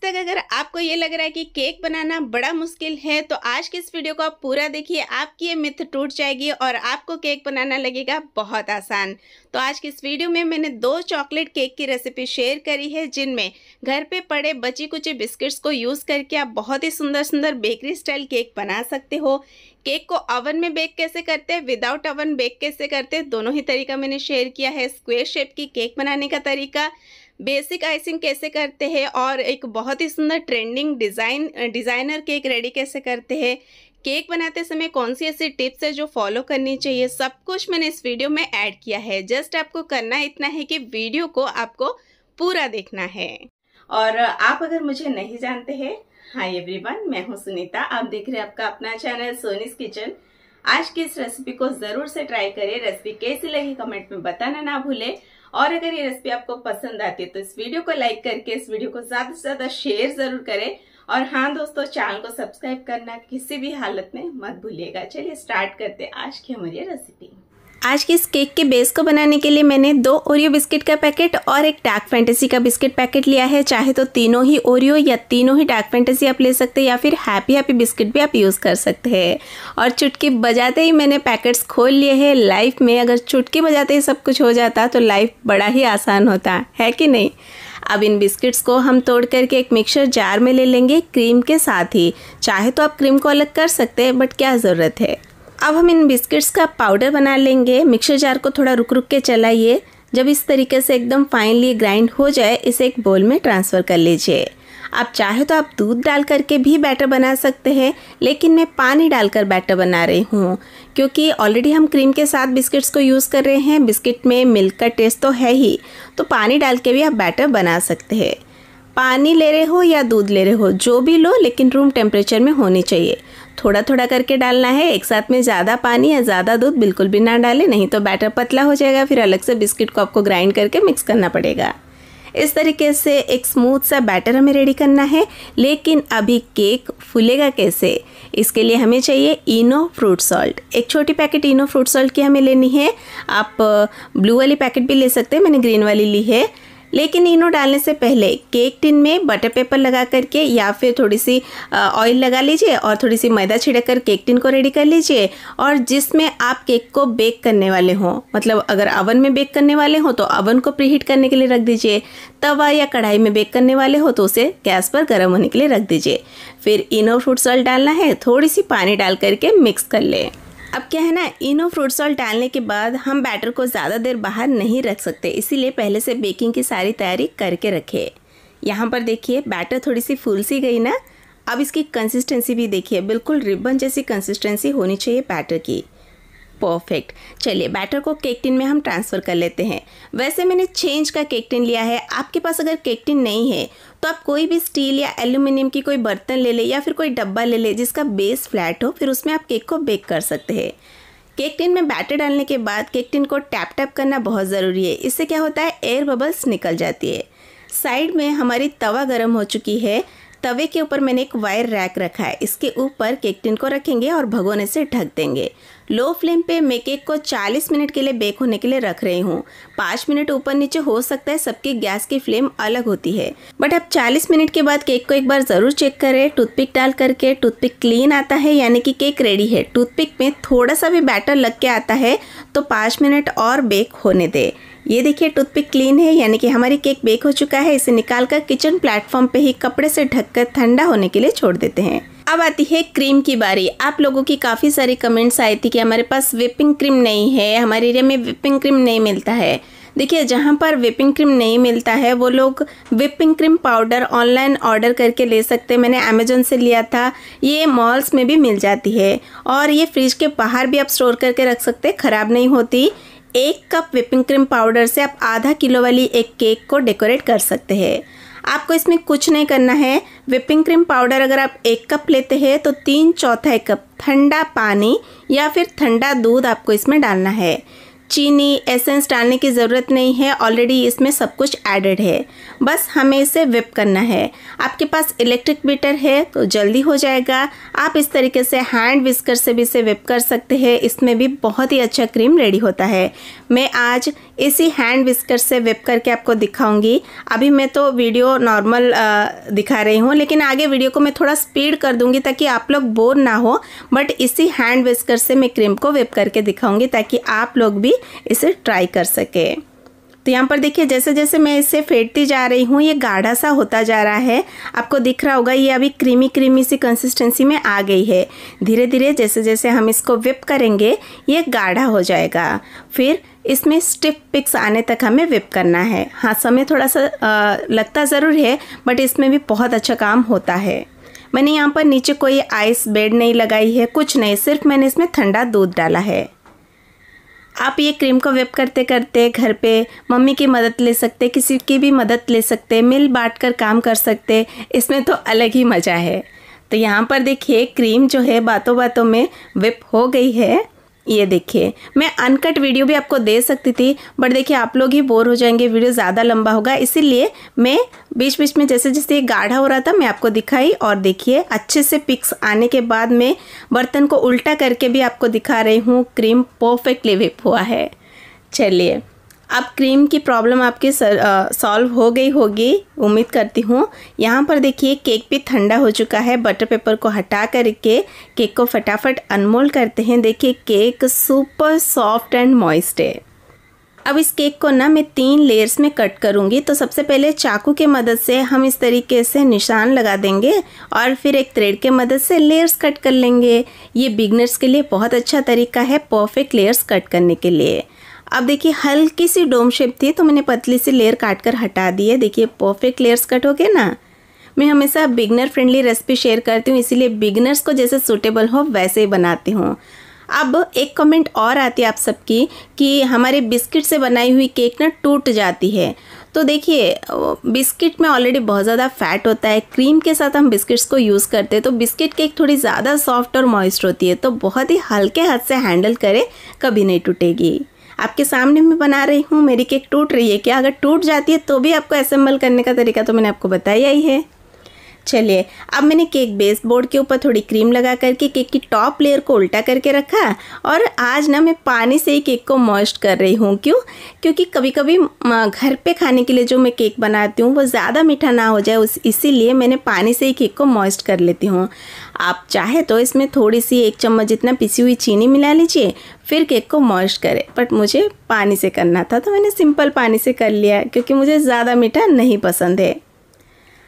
तक अगर आपको ये लग रहा है कि केक बनाना बड़ा मुश्किल है तो आज की इस वीडियो को आप पूरा देखिए, आपकी ये मिथ टूट जाएगी और आपको केक बनाना लगेगा बहुत आसान। तो आज की इस वीडियो में मैंने 2 चॉकलेट केक की रेसिपी शेयर करी है, जिनमें घर पे पड़े बची कुची बिस्किट्स को यूज़ करके आप बहुत ही सुंदर सुंदर बेकरी स्टाइल केक बना सकते हो। केक को ओवन में बेक कैसे करते हैं, विदाउट ओवन बेक कैसे करते हैं, दोनों ही तरीका मैंने शेयर किया है। स्क्वायर शेप की केक बनाने का तरीका, बेसिक आइसिंग कैसे करते हैं और एक बहुत ही सुंदर ट्रेंडिंग डिज़ाइनर केक रेडी कैसे करते हैं, केक बनाते समय कौन सी ऐसी टिप्स है जो फॉलो करनी चाहिए, सब कुछ मैंने इस वीडियो में ऐड किया है। जस्ट आपको करना इतना है कि वीडियो को आपको पूरा देखना है। और आप अगर मुझे नहीं जानते हैं, हाय एवरीवन, मैं हूं सुनीता, आप देख रहे हैं आपका अपना चैनल सोनीज किचन। आज की इस रेसिपी को जरूर से ट्राई करें। रेसिपी कैसी लगी कमेंट में बताना ना भूले, और अगर ये रेसिपी आपको पसंद आती है तो इस वीडियो को लाइक करके इस वीडियो को ज्यादा से ज्यादा शेयर जरूर करें। और हाँ दोस्तों, चैनल को सब्सक्राइब करना किसी भी हालत में मत भूलिएगा। चलिए स्टार्ट करते हैं आज की हमारी रेसिपी। आज की इस केक के बेस को बनाने के लिए मैंने 2 ओरियो बिस्किट का पैकेट और एक डार्क फैंटेसी का बिस्किट पैकेट लिया है। चाहे तो तीनों ही ओरियो या तीनों ही डार्क फैंटेसी आप ले सकते हैं, या फिर हैप्पी बिस्किट भी आप यूज़ कर सकते हैं। और चुटकी बजाते ही मैंने पैकेट्स खोल लिए हैं। लाइफ में अगर चुटकी बजाते ही सब कुछ हो जाता तो लाइफ बड़ा ही आसान होता है कि नहीं। अब इन बिस्किट्स को हम तोड़ करके एक मिक्सर जार में ले लेंगे क्रीम के साथ ही। चाहे तो आप क्रीम को अलग कर सकते हैं, बट क्या ज़रूरत है। अब हम इन बिस्किट्स का पाउडर बना लेंगे। मिक्सर जार को थोड़ा रुक रुक के चलाइए। जब इस तरीके से एकदम फाइनली ग्राइंड हो जाए, इसे एक बोल में ट्रांसफ़र कर लीजिए। आप चाहे तो आप दूध डाल करके भी बैटर बना सकते हैं, लेकिन मैं पानी डालकर बैटर बना रही हूँ, क्योंकि ऑलरेडी हम क्रीम के साथ बिस्किट्स को यूज़ कर रहे हैं। बिस्किट में मिल्क का टेस्ट तो है ही, तो पानी डाल के भी आप बैटर बना सकते हैं। पानी ले रहे हो या दूध ले रहे हो, जो भी लो, लेकिन रूम टेम्परेचर में होनी चाहिए। थोड़ा थोड़ा करके डालना है, एक साथ में ज़्यादा पानी या ज़्यादा दूध बिल्कुल भी ना डालें, नहीं तो बैटर पतला हो जाएगा। फिर अलग से बिस्किट को आपको ग्राइंड करके मिक्स करना पड़ेगा। इस तरीके से एक स्मूथ सा बैटर हमें रेडी करना है। लेकिन अभी केक फूलेगा कैसे, इसके लिए हमें चाहिए इनो फ्रूट सॉल्ट। एक छोटी पैकेट इनो फ्रूट सॉल्ट की हमें लेनी है। आप ब्लू वाली पैकेट भी ले सकते हैं, मैंने ग्रीन वाली ली है। लेकिन इनो डालने से पहले केक टिन में बटर पेपर लगा करके या फिर थोड़ी सी ऑयल लगा लीजिए और थोड़ी सी मैदा छिड़क कर केक टिन को रेडी कर लीजिए। और जिसमें आप केक को बेक करने वाले हों, मतलब अगर ओवन में बेक करने वाले हों तो ओवन को प्रीहीट करने के लिए रख दीजिए। तवा या कढ़ाई में बेक करने वाले हो तो उसे गैस पर गर्म होने के लिए रख दीजिए। फिर इनो फ्रूट सॉल्ट डालना है, थोड़ी सी पानी डाल करके मिक्स कर लें। अब क्या है ना, इनो फ्रूट सॉल्ट डालने के बाद हम बैटर को ज़्यादा देर बाहर नहीं रख सकते, इसीलिए पहले से बेकिंग की सारी तैयारी करके रखें। यहाँ पर देखिए बैटर थोड़ी सी फूल सी गई ना। अब इसकी कंसिस्टेंसी भी देखिए, बिल्कुल रिबन जैसी कंसिस्टेंसी होनी चाहिए बैटर की। परफेक्ट। चलिए बैटर को केक टिन में हम ट्रांसफ़र कर लेते हैं। वैसे मैंने 6 इंच का केक टिन लिया है। आपके पास अगर केक टिन नहीं है तो आप कोई भी स्टील या एल्यूमिनियम की कोई बर्तन ले ले, या फिर कोई डब्बा ले ले जिसका बेस फ्लैट हो, फिर उसमें आप केक को बेक कर सकते हैं। केक टिन में बैटर डालने के बाद केक टिन को टैप टैप करना बहुत ज़रूरी है। इससे क्या होता है, एयर बबल्स निकल जाती है। साइड में हमारी तवा गर्म हो चुकी है। तवे के ऊपर मैंने एक वायर रैक रखा है, इसके ऊपर केक टिन को रखेंगे और भगोने से ढक देंगे। लो फ्लेम पे मैं केक को 40 मिनट के लिए बेक होने के लिए रख रही हूँ। 5 मिनट ऊपर नीचे हो सकता है, सबकी गैस की फ्लेम अलग होती है। बट आप 40 मिनट के बाद केक को एक बार ज़रूर चेक करें टूथपिक डाल करके। टूथपिक क्लीन आता है यानी कि केक रेडी है। टूथपिक में थोड़ा सा भी बैटर लग के आता है तो 5 मिनट और बेक होने दें। ये देखिए टूथपिक क्लीन है, यानी कि हमारी केक बेक हो चुका है। इसे निकालकर किचन प्लेटफॉर्म पे ही कपड़े से ढककर ठंडा होने के लिए छोड़ देते हैं। अब आती है क्रीम की बारी। आप लोगों की काफ़ी सारी कमेंट्स आई थी कि हमारे पास व्हिपिंग क्रीम नहीं है, हमारे एरिया में व्हिपिंग क्रीम नहीं मिलता है। देखिए, जहाँ पर व्हिपिंग क्रीम नहीं मिलता है वो लोग whipping cream powder online order करके ले सकते हैं। मैंने अमेजोन से लिया था, ये मॉल्स में भी मिल जाती है और ये फ्रिज के बाहर भी आप स्टोर करके रख सकते हैं, ख़राब नहीं होती। 1 कप व्हिपिंग क्रीम पाउडर से आप आधा किलो वाली एक केक को डेकोरेट कर सकते हैं। आपको इसमें कुछ नहीं करना है। व्हिपिंग क्रीम पाउडर अगर आप 1 कप लेते हैं तो 3/4 कप ठंडा पानी या फिर ठंडा दूध आपको इसमें डालना है। चीनी, एसेंस डालने की ज़रूरत नहीं है, ऑलरेडी इसमें सब कुछ एडेड है। बस हमें इसे व्हिप करना है। आपके पास इलेक्ट्रिक बीटर है तो जल्दी हो जाएगा। आप इस तरीके से हैंड विस्कर से भी इसे व्हिप कर सकते हैं, इसमें भी बहुत ही अच्छा क्रीम रेडी होता है। मैं आज इसी हैंड विस्कर से व्हिप करके आपको दिखाऊंगी। अभी मैं तो वीडियो नॉर्मल दिखा रही हूँ, लेकिन आगे वीडियो को मैं थोड़ा स्पीड कर दूंगी ताकि आप लोग बोर ना हो। बट इसी हैंड विस्कर से मैं क्रीम को व्हिप करके दिखाऊंगी ताकि आप लोग भी इसे ट्राई कर सके। तो यहाँ पर देखिए जैसे जैसे मैं इसे फेंटती जा रही हूँ ये गाढ़ा सा होता जा रहा है। आपको दिख रहा होगा ये अभी क्रीमी क्रीमी सी कंसिस्टेंसी में आ गई है। धीरे धीरे जैसे जैसे हम इसको व्हिप करेंगे ये गाढ़ा हो जाएगा। फिर इसमें स्टिफ पिक्स आने तक हमें व्हिप करना है। हाँ, समय थोड़ा सा लगता ज़रूर है, बट इसमें भी बहुत अच्छा काम होता है। मैंने यहाँ पर नीचे कोई आइस बेड नहीं लगाई है, कुछ नहीं, सिर्फ मैंने इसमें ठंडा दूध डाला है। आप ये क्रीम को व्हिप करते करते घर पे मम्मी की मदद ले सकते, किसी की भी मदद ले सकते, मिल बांट कर काम कर सकते, इसमें तो अलग ही मज़ा है। तो यहाँ पर देखिए क्रीम जो है बातों बातों में व्हिप हो गई है। ये देखिए, मैं अनकट वीडियो भी आपको दे सकती थी, बट देखिए आप लोग ही बोर हो जाएंगे, वीडियो ज़्यादा लंबा होगा, इसीलिए मैं बीच बीच में जैसे जैसे ये गाढ़ा हो रहा था मैं आपको दिखाई। और देखिए अच्छे से पिक्स आने के बाद मैं बर्तन को उल्टा करके भी आपको दिखा रही हूँ। क्रीम परफेक्टली व्हिप हुआ है। चलिए, अब क्रीम की प्रॉब्लम आपकी सॉल्व हो गई होगी, उम्मीद करती हूँ। यहाँ पर देखिए केक भी ठंडा हो चुका है। बटर पेपर को हटा करके केक को फटाफट अनमोल्ड करते हैं। देखिए cake super soft and moist है। अब इस केक को ना मैं 3 लेयर्स में कट करूँगी। तो सबसे पहले चाकू के मदद से हम इस तरीके से निशान लगा देंगे और फिर एक थ्रेड के मदद से लेयर्स कट कर लेंगे। ये बिगनर्स के लिए बहुत अच्छा तरीका है परफेक्ट लेयर्स कट करने के लिए। अब देखिए हल्की सी डोम शेप थी तो मैंने पतली सी लेयर काट कर हटा दी है। देखिए परफेक्ट लेयर्स कट हो गए ना। मैं हमेशा बिगनर फ्रेंडली रेसिपी शेयर करती हूँ, इसीलिए बिगनर्स को जैसे सूटेबल हो वैसे ही बनाती हूँ। अब एक कमेंट और आती है आप सबकी कि हमारे बिस्किट से बनाई हुई केक ना टूट जाती है। तो देखिए बिस्किट में ऑलरेडी बहुत ज़्यादा फैट होता है, क्रीम के साथ हम बिस्किट्स को यूज़ करते हैं तो बिस्किट केक थोड़ी ज़्यादा सॉफ्ट और मॉइस्ट होती है। तो बहुत ही हल्के हाथ से हैंडल करें, कभी नहीं टूटेगी। आपके सामने मैं बना रही हूँ, मेरी केक टूट रही है क्या? अगर टूट जाती है तो भी आपको असेंबल करने का तरीका तो मैंने आपको बताया ही है। चलिए, अब मैंने केक बेस बोर्ड के ऊपर थोड़ी क्रीम लगा करके केक की टॉप लेयर को उल्टा करके रखा। और आज ना मैं पानी से ही केक को मॉइस्ट कर रही हूँ। क्यों? क्योंकि कभी कभी घर पे खाने के लिए जो मैं केक बनाती हूँ वो ज़्यादा मीठा ना हो जाए, इसीलिए मैंने पानी से ही केक को मॉइस्ट कर लेती हूँ। आप चाहे तो इसमें थोड़ी सी 1 चम्मच जितना पिसी हुई चीनी मिला लीजिए, फिर केक को मॉइस्ट करें। बट मुझे पानी से करना था तो मैंने सिंपल पानी से कर लिया, क्योंकि मुझे ज़्यादा मीठा नहीं पसंद है।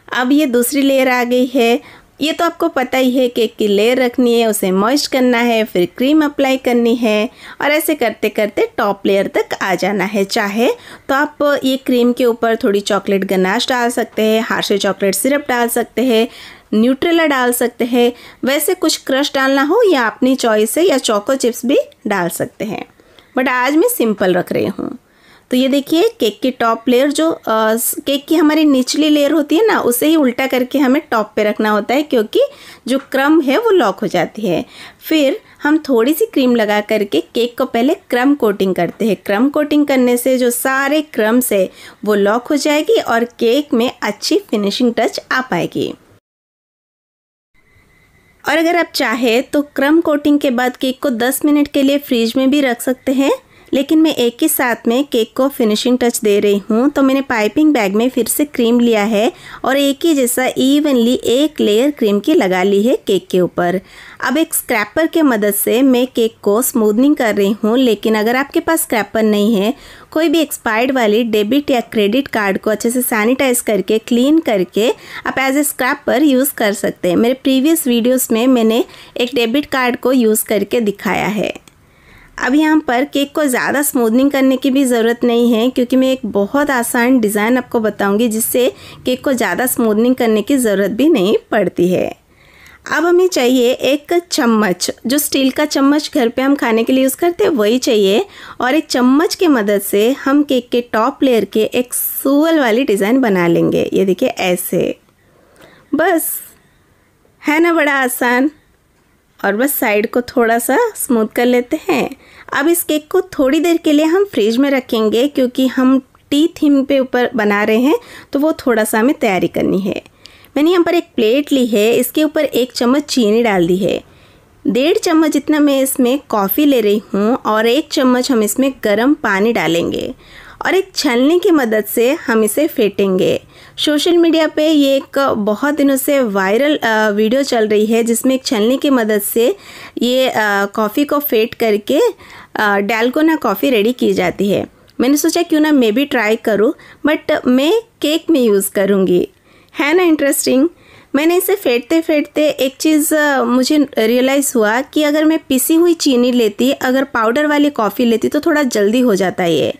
अब ये दूसरी लेयर आ गई है। ये तो आपको पता ही है, केक की लेयर रखनी है, उसे मॉइस्ट करना है, फिर क्रीम अप्लाई करनी है और ऐसे करते करते टॉप लेयर तक आ जाना है। चाहे तो आप ये क्रीम के ऊपर थोड़ी चॉकलेट गनाश डाल सकते हैं, हार्शे चॉकलेट सिरप डाल सकते हैं, न्यूट्रेला डाल सकते हैं, वैसे कुछ क्रश डालना हो या अपनी चॉइस है, या चोको चिप्स भी डाल सकते हैं। बट आज मैं सिंपल रख रही हूँ। तो ये देखिए केक की टॉप लेयर जो केक की हमारी निचली लेयर होती है ना, उसे ही उल्टा करके हमें टॉप पे रखना होता है, क्योंकि जो क्रम है वो लॉक हो जाती है। फिर हम थोड़ी सी क्रीम लगा करके केक को पहले क्रम कोटिंग करते हैं। क्रम कोटिंग करने से जो सारे क्रम्स है वो लॉक हो जाएगी और केक में अच्छी फिनिशिंग टच आ पाएगी। और अगर आप चाहे तो क्रम कोटिंग के बाद केक को 10 मिनट के लिए फ्रीज में भी रख सकते हैं, लेकिन मैं एक ही साथ में केक को फिनिशिंग टच दे रही हूँ। तो मैंने पाइपिंग बैग में फिर से क्रीम लिया है और एक ही जैसा इवनली एक लेयर क्रीम की लगा ली है केक के ऊपर। अब एक स्क्रैपर के मदद से मैं केक को स्मूदनिंग कर रही हूँ, लेकिन अगर आपके पास स्क्रैपर नहीं है, कोई भी एक्सपायर्ड वाली डेबिट या क्रेडिट कार्ड को अच्छे से सैनिटाइज करके क्लीन करके आप एज ए स्क्रैपर यूज़ कर सकते हैं। मेरे प्रीवियस वीडियोस में मैंने एक डेबिट कार्ड को यूज़ करके दिखाया है। अब यहाँ पर केक को ज़्यादा स्मूदनिंग करने की भी ज़रूरत नहीं है, क्योंकि मैं एक बहुत आसान डिज़ाइन आपको बताऊंगी जिससे केक को ज़्यादा स्मूदनिंग करने की ज़रूरत भी नहीं पड़ती है। अब हमें चाहिए एक चम्मच, जो स्टील का चम्मच घर पे हम खाने के लिए यूज़ करते हैं वही चाहिए, और एक चम्मच की मदद से हम केक के टॉप लेयर के एक सूअल वाली डिज़ाइन बना लेंगे। ये देखिए ऐसे, बस है ना बड़ा आसान। और बस साइड को थोड़ा सा स्मूथ कर लेते हैं। अब इस केक को थोड़ी देर के लिए हम फ्रिज में रखेंगे क्योंकि हम टी थीम पे ऊपर बना रहे हैं, तो वो थोड़ा सा हमें तैयारी करनी है। मैंने यहाँ पर एक प्लेट ली है, इसके ऊपर 1 चम्मच चीनी डाल दी है। 1.5 चम्मच जितना मैं इसमें कॉफ़ी ले रही हूँ और 1 चम्मच हम इसमें गर्म पानी डालेंगे और एक छलनी की मदद से हम इसे फेंटेंगे। सोशल मीडिया पे ये एक बहुत दिनों से वायरल वीडियो चल रही है जिसमें एक छलनी की मदद से ये कॉफ़ी को फेंट करके डालगोना कॉफ़ी रेडी की जाती है। मैंने सोचा क्यों ना मैं भी ट्राई करूँ, बट मैं केक में यूज़ करूँगी। है ना इंटरेस्टिंग। मैंने इसे फेंटते फेंटते एक चीज़ मुझे रियलाइज़ हुआ कि अगर मैं पिसी हुई चीनी लेती, अगर पाउडर वाली कॉफ़ी लेती तो थोड़ा जल्दी हो जाता ये।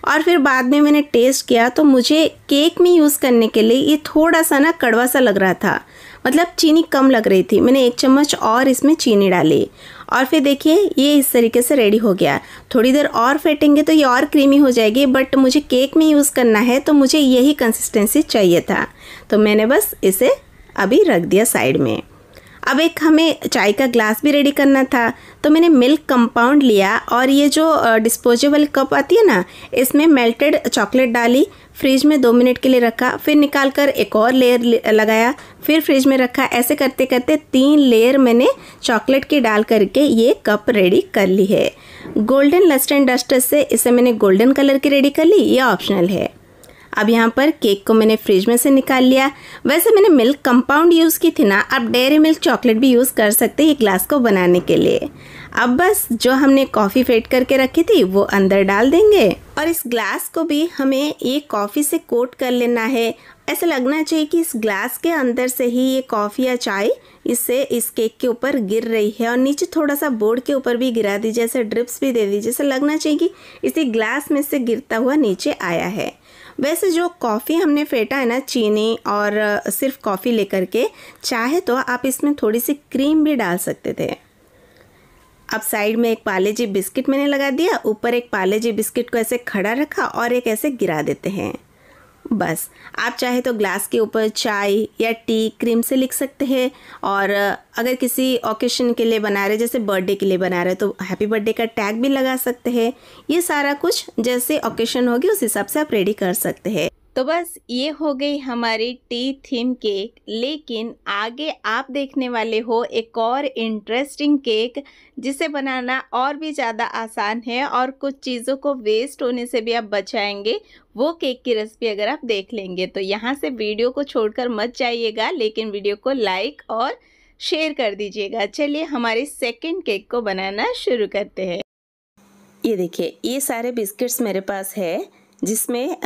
और फिर बाद में मैंने टेस्ट किया तो मुझे केक में यूज़ करने के लिए ये थोड़ा सा ना कड़वा सा लग रहा था, मतलब चीनी कम लग रही थी। मैंने 1 चम्मच और इसमें चीनी डाली और फिर देखिए ये इस तरीके से रेडी हो गया। थोड़ी देर और फेंटेंगे तो ये और क्रीमी हो जाएगी, बट मुझे केक में यूज़ करना है तो मुझे यही कंसिस्टेंसी चाहिए था, तो मैंने बस इसे अभी रख दिया साइड में। अब एक हमें चाय का ग्लास भी रेडी करना था, तो मैंने मिल्क कंपाउंड लिया और ये जो डिस्पोजेबल कप आती है ना, इसमें मेल्टेड चॉकलेट डाली, फ्रिज में 2 मिनट के लिए रखा, फिर निकाल कर एक और लेयर लगाया, फिर फ्रिज में रखा। ऐसे करते करते 3 लेयर मैंने चॉकलेट की डाल करके ये कप रेडी कर ली है। गोल्डन लस्ट एंड डस्टर से इसे मैंने गोल्डन कलर की रेडी कर ली, ये ऑप्शनल है। अब यहाँ पर केक को मैंने फ्रिज में से निकाल लिया। वैसे मैंने मिल्क कंपाउंड यूज़ की थी ना, आप डेयरी मिल्क चॉकलेट भी यूज़ कर सकते हैं ये ग्लास को बनाने के लिए। अब बस जो हमने कॉफ़ी फेंट करके रखी थी वो अंदर डाल देंगे और इस ग्लास को भी हमें ये कॉफ़ी से कोट कर लेना है। ऐसा लगना चाहिए कि इस ग्लास के अंदर से ही ये कॉफ़ी या चाय इससे इस केक के ऊपर गिर रही है और नीचे थोड़ा सा बोर्ड के ऊपर भी गिरा दीजिए, ऐसे ड्रिप्स भी दे दीजिए। ऐसा लगना चाहिए कि इसी ग्लास में से गिरता हुआ नीचे आया है। वैसे जो कॉफ़ी हमने फेंटा है ना, चीनी और सिर्फ कॉफ़ी लेकर के, चाहे तो आप इसमें थोड़ी सी क्रीम भी डाल सकते थे। अब साइड में एक पार्ले जी बिस्किट मैंने लगा दिया, ऊपर एक पार्ले जी बिस्किट को ऐसे खड़ा रखा और एक ऐसे गिरा देते हैं। बस आप चाहे तो ग्लास के ऊपर चाय या टी क्रीम से लिख सकते हैं, और अगर किसी ओकेशन के लिए बना रहे, जैसे बर्थडे के लिए बना रहे, तो हैप्पी बर्थडे का टैग भी लगा सकते हैं। ये सारा कुछ जैसे ओकेशन होगी उस हिसाब से आप रेडी कर सकते हैं। तो बस ये हो गई हमारी टी थीम केक, लेकिन आगे आप देखने वाले हो एक और इंटरेस्टिंग केक जिसे बनाना और भी ज़्यादा आसान है और कुछ चीज़ों को वेस्ट होने से भी आप बचाएंगे। वो केक की रेसिपी अगर आप देख लेंगे तो यहाँ से वीडियो को छोड़कर मत जाइएगा, लेकिन वीडियो को लाइक और शेयर कर दीजिएगा। चलिए हमारे सेकंड केक को बनाना शुरू करते हैं। ये देखिए ये सारे बिस्किट्स मेरे पास है, जिसमें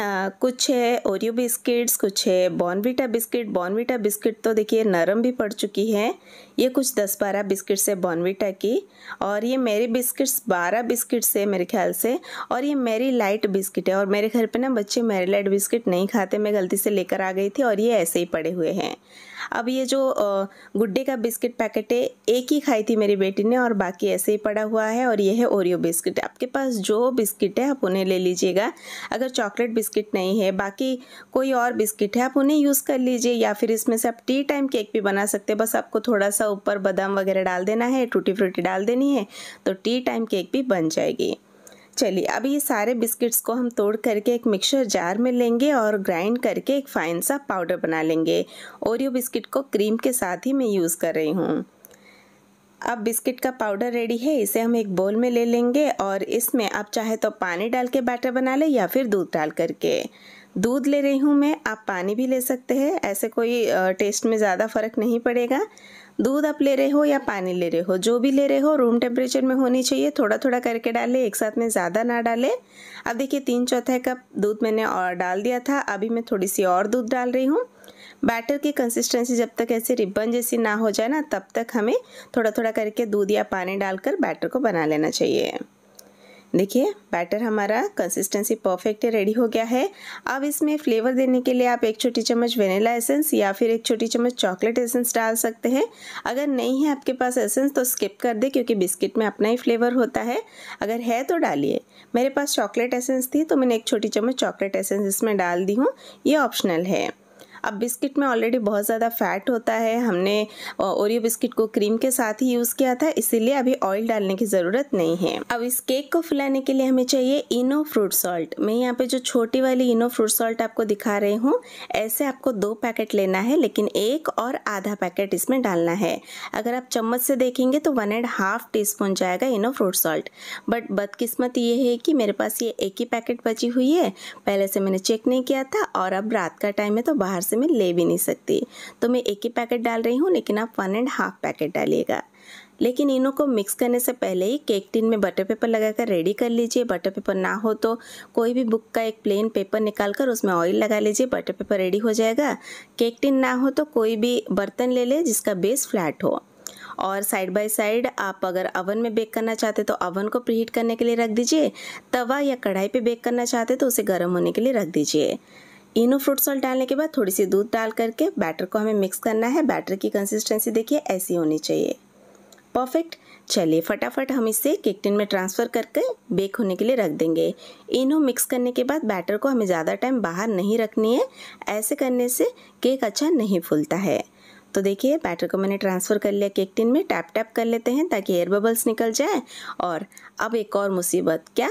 कुछ है ओरियो बिस्किट्स, कुछ है बॉर्नवीटा बिस्किट। बॉर्नवीटा बिस्किट तो देखिए नरम भी पड़ चुकी है। ये कुछ 10-12 बिस्किट्स है बॉर्नवीटा की, और ये मेरी बिस्किट्स 12 बिस्किट्स है मेरे ख्याल से, और ये मेरी लाइट बिस्किट है। और मेरे घर पे ना बच्चे मेरी लाइट बिस्किट नहीं खाते, मैं गलती से लेकर आ गई थी और ये ऐसे ही पड़े हुए हैं। अब ये जो गुड्डे का बिस्किट पैकेट है, एक ही खाई थी मेरी बेटी ने और बाकी ऐसे ही पड़ा हुआ है। और ये है ओरियो बिस्किट। आपके पास जो बिस्किट है आप उन्हें ले लीजिएगा। अगर चॉकलेट बिस्किट नहीं है, बाकी कोई और बिस्किट है, आप उन्हें यूज़ कर लीजिए, या फिर इसमें से आप टी टाइम केक भी बना सकते हैं। बस आपको थोड़ा सा ऊपर बादाम वगैरह डाल देना है, टूटी फ्रूटी डाल देनी है, तो टी टाइम केक भी बन जाएगी। चलिए अब ये सारे बिस्किट्स को हम तोड़ करके एक मिक्सर जार में लेंगे और ग्राइंड करके एक फाइन सा पाउडर बना लेंगे। ओरियो बिस्किट को क्रीम के साथ ही मैं यूज़ कर रही हूँ। अब बिस्किट का पाउडर रेडी है, इसे हम एक बोल में ले लेंगे और इसमें आप चाहे तो पानी डाल के बैटर बना लें या फिर दूध डाल करके। दूध ले रही हूँ मैं, आप पानी भी ले सकते हैं, ऐसे कोई टेस्ट में ज़्यादा फ़र्क नहीं पड़ेगा। दूध आप ले रहे हो या पानी ले रहे हो, जो भी ले रहे हो रूम टेम्परेचर में होनी चाहिए। थोड़ा थोड़ा करके डालें, एक साथ में ज़्यादा ना डालें। अब देखिए 3/4 कप दूध मैंने और डाल दिया था, अभी मैं थोड़ी सी और दूध डाल रही हूँ। बैटर की कंसिस्टेंसी जब तक ऐसे रिबन जैसी ना हो जाए ना, तब तक हमें थोड़ा थोड़ा करके दूध या पानी डालकर बैटर को बना लेना चाहिए। देखिए बैटर हमारा कंसिस्टेंसी परफेक्ट है, रेडी हो गया है। अब इसमें फ्लेवर देने के लिए आप 1 छोटी चम्मच वेनिला एसेंस या फिर 1 छोटी चम्मच चॉकलेट एसेंस डाल सकते हैं। अगर नहीं है आपके पास एसेंस तो स्किप कर दे, क्योंकि बिस्किट में अपना ही फ्लेवर होता है। अगर है तो डालिए। मेरे पास चॉकलेट एसेंस थी तो मैंने 1 छोटी चम्मच चॉकलेट एसेंस इसमें डाल दी हूँ, ये ऑप्शनल है। अब बिस्किट में ऑलरेडी बहुत ज़्यादा फैट होता है, हमने ओरियो बिस्किट को क्रीम के साथ ही यूज़ किया था, इसीलिए अभी ऑयल डालने की ज़रूरत नहीं है। अब इस केक को फुलाने के लिए हमें चाहिए इनो फ्रूट सॉल्ट। मैं यहाँ पे जो छोटी वाली इनो फ्रूट सॉल्ट आपको दिखा रही हूँ, ऐसे आपको 2 पैकेट लेना है, लेकिन 1 और आधा पैकेट इसमें डालना है। अगर आप चम्मच से देखेंगे तो 1.5 टीस्पून जाएगा इनो फ्रूट सॉल्ट। बट बदकिस्मत ये है कि मेरे पास ये एक ही पैकेट बची हुई है, पहले से मैंने चेक नहीं किया था और अब रात का टाइम है तो बाहर से मैं ले भी नहीं सकती, तो मैं एक ही पैकेट डाल रही हूँ, लेकिन आप 1.5 पैकेट डालिएगा। लेकिन इनो को मिक्स करने से पहले ही केक टिन में बटर पेपर लगाकर रेडी कर लीजिए। बटर पेपर ना हो तो कोई भी बुक का एक प्लेन पेपर निकालकर उसमें ऑयल लगा लीजिए, बटर पेपर रेडी हो जाएगा। केक टिन ना हो तो कोई भी बर्तन ले ले जिसका बेस फ्लैट हो। और साइड बाय साइड आप अगर अवन में बेक करना चाहते तो अवन को प्रीहीट करने के लिए रख दीजिए, तवा या कढ़ाई पे बेक करना चाहते तो उसे गर्म होने के लिए रख दीजिए। इनो फ्रूट सॉल्ट डालने के बाद थोड़ी सी दूध डाल करके बैटर को हमें मिक्स करना है। बैटर की कंसिस्टेंसी देखिए ऐसी होनी चाहिए, परफेक्ट। चलिए फटाफट हम इसे केक टिन में ट्रांसफ़र करके बेक होने के लिए रख देंगे। इनो मिक्स करने के बाद बैटर को हमें ज़्यादा टाइम बाहर नहीं रखनी है, ऐसे करने से केक अच्छा नहीं फूलता है। तो देखिए बैटर को मैंने ट्रांसफ़र कर लिया केक टिन में। टैप टैप कर लेते हैं ताकि एयर बबल्स निकल जाए। और अब एक और मुसीबत, क्या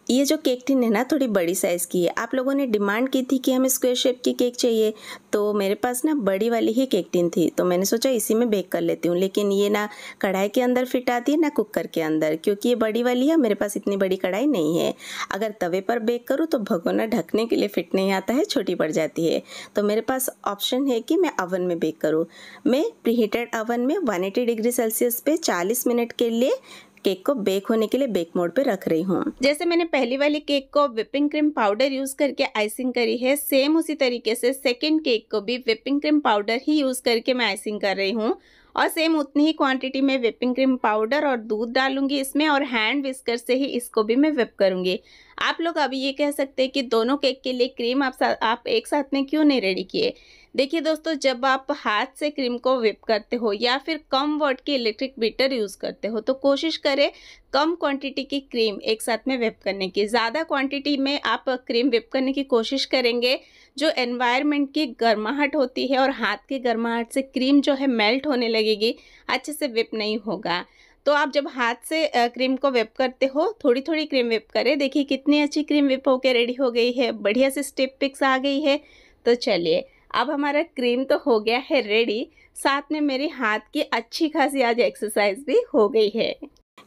ये जो केक टिन है ना थोड़ी बड़ी साइज़ की है। आप लोगों ने डिमांड की थी कि हमें स्क्वायर शेप की केक चाहिए, तो मेरे पास ना बड़ी वाली ही केक टिन थी, तो मैंने सोचा इसी में बेक कर लेती हूँ। लेकिन ये ना कढ़ाई के अंदर फिट आती है ना कुकर के अंदर, क्योंकि ये बड़ी वाली है, मेरे पास इतनी बड़ी कढ़ाई नहीं है। अगर तवे पर बेक करूँ तो भगोना ढकने के लिए फिट नहीं आता है, छोटी पड़ जाती है। तो मेरे पास ऑप्शन है कि मैं अवन में बेक करूँ। मैं प्रीहीटेड अवन में 180 डिग्री सेल्सियस पे 40 मिनट के लिए केक को बेक होने के लिए बेक मोड पे रख रही हूँ। जैसे मैंने पहली वाली केक को व्हिपिंग क्रीम पाउडर यूज करके आइसिंग करी है, सेम उसी तरीके से सेकंड केक को भी व्हिपिंग क्रीम पाउडर ही यूज करके मैं आइसिंग कर रही हूँ। और सेम उतनी ही क्वांटिटी में व्हिपिंग क्रीम पाउडर और दूध डालूंगी इसमें, और हैंड विस्कर से ही इसको भी मैं व्हिप करूंगी। आप लोग अभी ये कह सकते हैं कि दोनों केक के लिए क्रीम आप एक साथ में क्यों नहीं रेडी किए। देखिए दोस्तों, जब आप हाथ से क्रीम को व्हिप करते हो या फिर कम वॉट की इलेक्ट्रिक बीटर यूज़ करते हो तो कोशिश करें कम क्वांटिटी की क्रीम एक साथ में व्हिप करने की। ज़्यादा क्वांटिटी में आप क्रीम व्हिप करने की कोशिश करेंगे, जो एनवायरनमेंट की गर्माहट होती है और हाथ की गर्माहट से क्रीम जो है मेल्ट होने लगेगी, अच्छे से व्हिप नहीं होगा। तो आप जब हाथ से क्रीम को व्हिप करते हो, थोड़ी थोड़ी क्रीम व्हिप करें। देखिए कितनी अच्छी क्रीम व्हिप होकर रेडी हो गई है, बढ़िया से स्टिप पिक्स आ गई है। तो चलिए अब हमारा क्रीम तो हो गया है रेडी, साथ में मेरे हाथ की अच्छी खासी आज एक्सरसाइज भी हो गई है।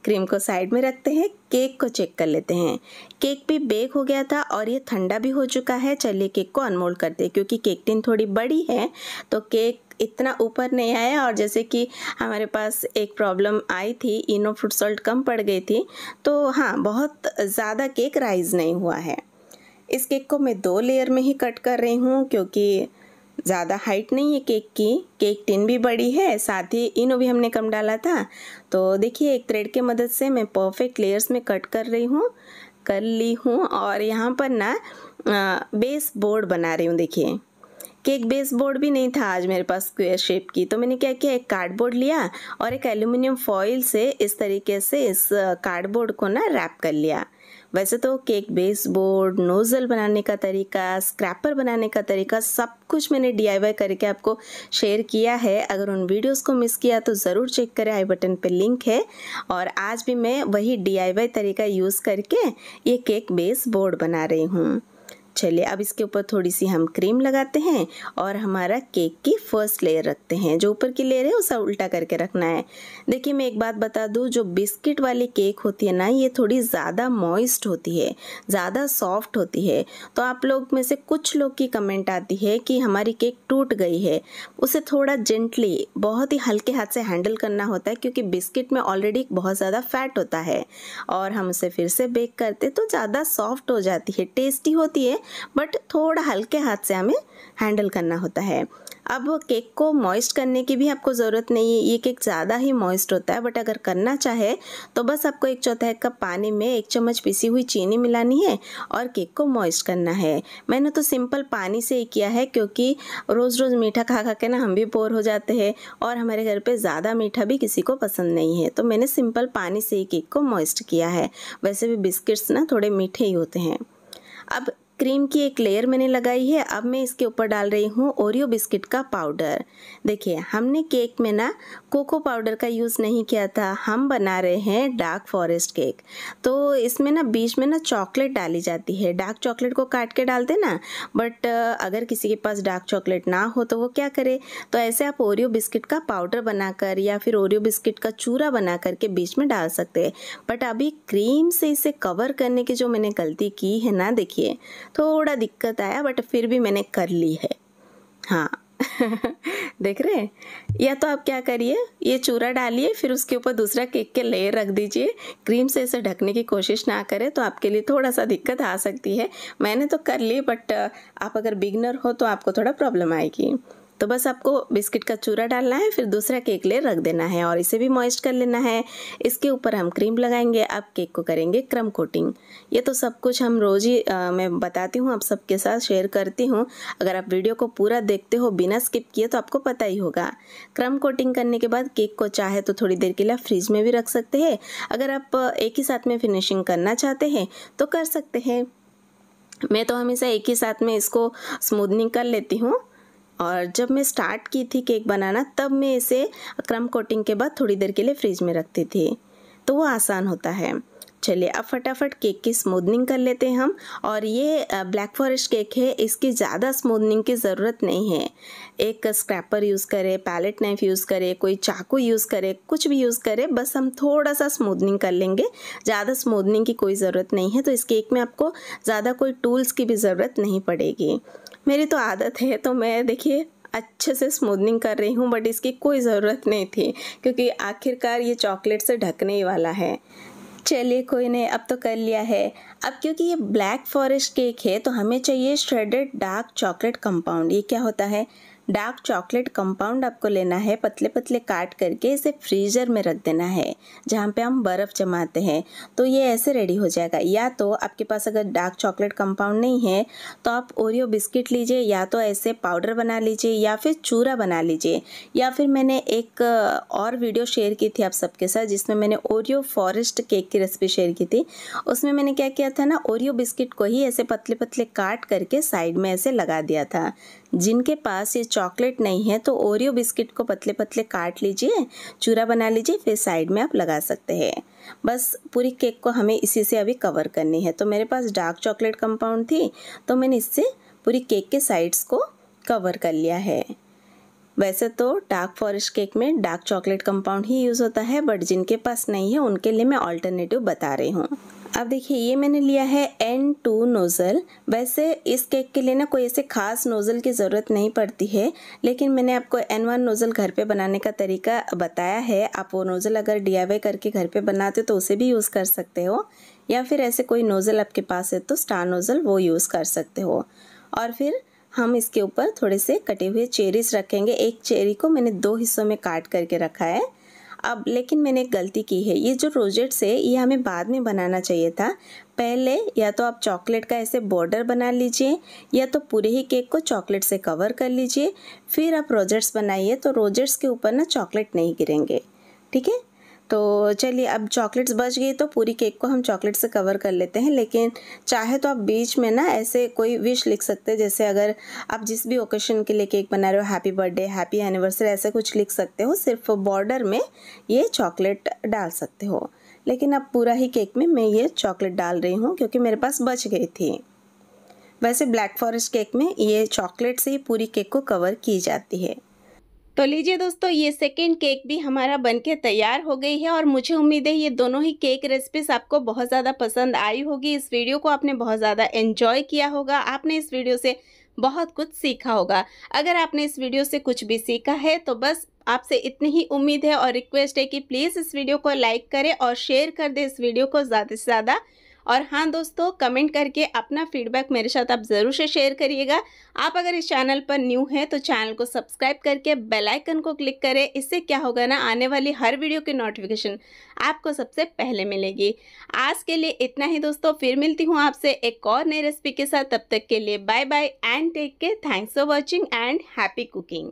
क्रीम को साइड में रखते हैं, केक को चेक कर लेते हैं। केक भी बेक हो गया था और ये ठंडा भी हो चुका है। चलिए केक को अनमोल्ड करते हैं, क्योंकि केक टिन थोड़ी बड़ी है तो केक इतना ऊपर नहीं आया। और जैसे कि हमारे पास एक प्रॉब्लम आई थी, इनो फ्रूट सॉल्ट कम पड़ गई थी, तो हाँ बहुत ज़्यादा केक राइज नहीं हुआ है। इस केक को मैं 2 लेयर में ही कट कर रही हूँ, क्योंकि ज़्यादा हाइट नहीं है केक की। केक टिन भी बड़ी है, साथ ही इनो भी हमने कम डाला था। तो देखिए एक थ्रेड की मदद से मैं परफेक्ट लेयर्स में कट कर ली हूँ। और यहाँ पर ना बेस बोर्ड बना रही हूँ। देखिए केक बेस बोर्ड भी नहीं था आज मेरे पास स्क्वायर शेप की, तो मैंने क्या किया, एक कार्डबोर्ड लिया और एक एल्यूमिनियम फॉइल से इस तरीके से इस कार्डबोर्ड को ना रैप कर लिया। वैसे तो केक बेस बोर्ड, नोज़ल बनाने का तरीका, स्क्रैपर बनाने का तरीका, सब कुछ मैंने DIY करके आपको शेयर किया है। अगर उन वीडियोस को मिस किया तो ज़रूर चेक करें, आई बटन पे लिंक है। और आज भी मैं वही DIY तरीका यूज़ करके ये केक बेस बोर्ड बना रही हूँ। चलिए अब इसके ऊपर थोड़ी सी हम क्रीम लगाते हैं और हमारा केक की फर्स्ट लेयर रखते हैं। जो ऊपर की लेयर है उसे उल्टा करके रखना है। देखिए मैं एक बात बता दूं, जो बिस्किट वाली केक होती है ना, ये थोड़ी ज़्यादा मॉइस्ट होती है, ज़्यादा सॉफ्ट होती है। तो आप लोग में से कुछ लोग की कमेंट आती है कि हमारी केक टूट गई है। उसे थोड़ा जेंटली, बहुत ही हल्के हाथ से हैंडल करना होता है, क्योंकि बिस्किट में ऑलरेडी बहुत ज़्यादा फैट होता है और हम उसे फिर से बेक करते तो ज़्यादा सॉफ्ट हो जाती है। टेस्टी होती है बट थोड़ा हल्के हाथ से हमें हैंडल करना होता है। अब केक को मॉइस्ट करने की भी आपको ज़रूरत नहीं है, ये केक ज़्यादा ही मॉइस्ट होता है। बट अगर करना चाहे तो बस आपको 1/4 कप पानी में 1 चम्मच पिसी हुई चीनी मिलानी है और केक को मॉइस्ट करना है। मैंने तो सिंपल पानी से ही किया है, क्योंकि रोज़ रोज़ मीठा खा खा के ना हम भी बोर हो जाते हैं और हमारे घर पे ज़्यादा मीठा भी किसी को पसंद नहीं है। तो मैंने सिंपल पानी से ही केक को मॉइस्ट किया है। वैसे भी बिस्किट्स ना थोड़े मीठे ही होते हैं। अब क्रीम की एक लेयर मैंने लगाई है। अब मैं इसके ऊपर डाल रही हूँ ओरियो बिस्किट का पाउडर। देखिए हमने केक में ना कोको पाउडर का यूज़ नहीं किया था, हम बना रहे हैं डार्क फॉरेस्ट केक। तो इसमें ना बीच में ना चॉकलेट डाली जाती है, डार्क चॉकलेट को काट के डालते ना। बट अगर किसी के पास डार्क चॉकलेट ना हो तो वो क्या करे, तो ऐसे आप ओरियो बिस्किट का पाउडर बनाकर या फिर ओरियो बिस्किट का चूरा बना करके बीच में डाल सकते हैं। बट अभी क्रीम से इसे कवर करने की जो मैंने गलती की है ना, देखिए थोड़ा दिक्कत आया बट फिर भी मैंने कर ली है। हाँ देख रहे हैं। या तो आप क्या करिए, ये चूरा डालिए फिर उसके ऊपर दूसरा केक के लेयर रख दीजिए। क्रीम से इसे ढकने की कोशिश ना करें तो आपके लिए थोड़ा सा दिक्कत आ सकती है। मैंने तो कर ली बट आप अगर बिगनर हो तो आपको थोड़ा प्रॉब्लम आएगी। तो बस आपको बिस्किट का चूरा डालना है, फिर दूसरा केक लेयर रख देना है और इसे भी मॉइस्ट कर लेना है। इसके ऊपर हम क्रीम लगाएंगे। अब केक को करेंगे क्रम कोटिंग। ये तो सब कुछ हम रोज़ ही मैं बताती हूँ, आप सबके साथ शेयर करती हूँ। अगर आप वीडियो को पूरा देखते हो बिना स्किप किए तो आपको पता ही होगा। क्रम कोटिंग करने के बाद केक को चाहे तो थोड़ी देर के लिए फ्रिज में भी रख सकते हैं। अगर आप एक ही साथ में फिनिशिंग करना चाहते हैं तो कर सकते हैं। मैं तो हमेशा एक ही साथ में इसको स्मूदनिंग कर लेती हूँ। और जब मैं स्टार्ट की थी केक बनाना तब मैं इसे क्रम कोटिंग के बाद थोड़ी देर के लिए फ्रिज में रखती थी, तो वो आसान होता है। चलिए अब फटाफट केक की स्मूदनिंग कर लेते हैं हम। और ये ब्लैक फॉरेस्ट केक है, इसकी ज़्यादा स्मूदनिंग की ज़रूरत नहीं है। एक स्क्रैपर यूज़ करें, पैलेट नाइफ यूज़ करें, कोई चाकू यूज़ करें, कुछ भी यूज़ करें, बस हम थोड़ा सा स्मूदनिंग कर लेंगे। ज़्यादा स्मूदनिंग की कोई ज़रूरत नहीं है। तो इस केक में आपको ज़्यादा कोई टूल्स की भी ज़रूरत नहीं पड़ेगी। मेरी तो आदत है तो मैं देखिए अच्छे से स्मूदनिंग कर रही हूँ, बट इसकी कोई ज़रूरत नहीं थी क्योंकि आखिरकार ये चॉकलेट से ढकने ही वाला है। चलिए कोई नहीं, अब तो कर लिया है। अब क्योंकि ये ब्लैक फॉरेस्ट केक है तो हमें चाहिए श्रेडेड डार्क चॉकलेट कंपाउंड। ये क्या होता है, डार्क चॉकलेट कंपाउंड आपको लेना है, पतले पतले काट करके इसे फ्रीज़र में रख देना है जहाँ पे हम बर्फ़ जमाते हैं। तो ये ऐसे रेडी हो जाएगा। या तो आपके पास अगर डार्क चॉकलेट कंपाउंड नहीं है तो आप ओरियो बिस्किट लीजिए, या तो ऐसे पाउडर बना लीजिए या फिर चूरा बना लीजिए। या फिर मैंने एक और वीडियो शेयर की थी आप सबके साथ जिसमें मैंने ओरियो फॉरेस्ट केक की रेसिपी शेयर की थी। उसमें मैंने क्या किया था ना, ओरियो बिस्किट को ही ऐसे पतले पतले काट करके साइड में ऐसे लगा दिया था। जिनके पास ये चॉकलेट नहीं है तो ओरियो बिस्किट को पतले पतले काट लीजिए, चूरा बना लीजिए, फिर साइड में आप लगा सकते हैं। बस पूरी केक को हमें इसी से अभी कवर करनी है। तो मेरे पास डार्क चॉकलेट कंपाउंड थी तो मैंने इससे पूरी केक के साइड्स को कवर कर लिया है। वैसे तो डार्क फॉरेस्ट केक में डार्क चॉकलेट कंपाउंड ही यूज़ होता है, बट जिनके पास नहीं है उनके लिए मैं ऑल्टरनेटिव बता रही हूँ। अब देखिए ये मैंने लिया है N2 नोज़ल। वैसे इस केक के लिए ना कोई ऐसे खास नोज़ल की ज़रूरत नहीं पड़ती है, लेकिन मैंने आपको N1 नोज़ल घर पे बनाने का तरीका बताया है। आप वो नोज़ल अगर DIY करके घर पे बनाते हो तो उसे भी यूज़ कर सकते हो, या फिर ऐसे कोई नोज़ल आपके पास है तो स्टार नोज़ल वो यूज़ कर सकते हो। और फिर हम इसके ऊपर थोड़े से कटे हुए चेरीज रखेंगे। एक चेरी को मैंने 2 हिस्सों में काट करके रखा है। अब लेकिन मैंने एक गलती की है, ये जो रोजेट्स है ये हमें बाद में बनाना चाहिए था। पहले या तो आप चॉकलेट का ऐसे बॉर्डर बना लीजिए या तो पूरे ही केक को चॉकलेट से कवर कर लीजिए, फिर आप रोजेट्स बनाइए तो रोजेट्स के ऊपर ना चॉकलेट नहीं गिरेंगे। ठीक है, तो चलिए अब चॉकलेट्स बच गई तो पूरी केक को हम चॉकलेट से कवर कर लेते हैं। लेकिन चाहे तो आप बीच में ना ऐसे कोई विश लिख सकते हैं, जैसे अगर आप जिस भी ओकेशन के लिए केक बना रहे हो, हैप्पी बर्थडे, हैप्पी एनिवर्सरी, ऐसे कुछ लिख सकते हो। सिर्फ बॉर्डर में ये चॉकलेट डाल सकते हो, लेकिन अब पूरा ही केक में मैं ये चॉकलेट डाल रही हूँ क्योंकि मेरे पास बच गई थी। वैसे ब्लैक फॉरेस्ट केक में ये चॉकलेट से ही पूरी केक को कवर की जाती है। तो लीजिए दोस्तों, ये सेकेंड केक भी हमारा बनके तैयार हो गई है और मुझे उम्मीद है ये दोनों ही केक रेसिपीज आपको बहुत ज़्यादा पसंद आई होगी। इस वीडियो को आपने बहुत ज़्यादा एंजॉय किया होगा, आपने इस वीडियो से बहुत कुछ सीखा होगा। अगर आपने इस वीडियो से कुछ भी सीखा है तो बस आपसे इतनी ही उम्मीद है और रिक्वेस्ट है कि प्लीज़ इस वीडियो को लाइक करें और शेयर कर दें इस वीडियो को ज़्यादा से ज़्यादा। और हाँ दोस्तों, कमेंट करके अपना फीडबैक मेरे साथ आप ज़रूर से शेयर करिएगा। आप अगर इस चैनल पर न्यू हैं तो चैनल को सब्सक्राइब करके बेल आइकन को क्लिक करें। इससे क्या होगा ना, आने वाली हर वीडियो की नोटिफिकेशन आपको सबसे पहले मिलेगी। आज के लिए इतना ही दोस्तों, फिर मिलती हूँ आपसे एक और नई रेसिपी के साथ। तब तक के लिए bye bye and take care. Thanks for watching and happy cooking.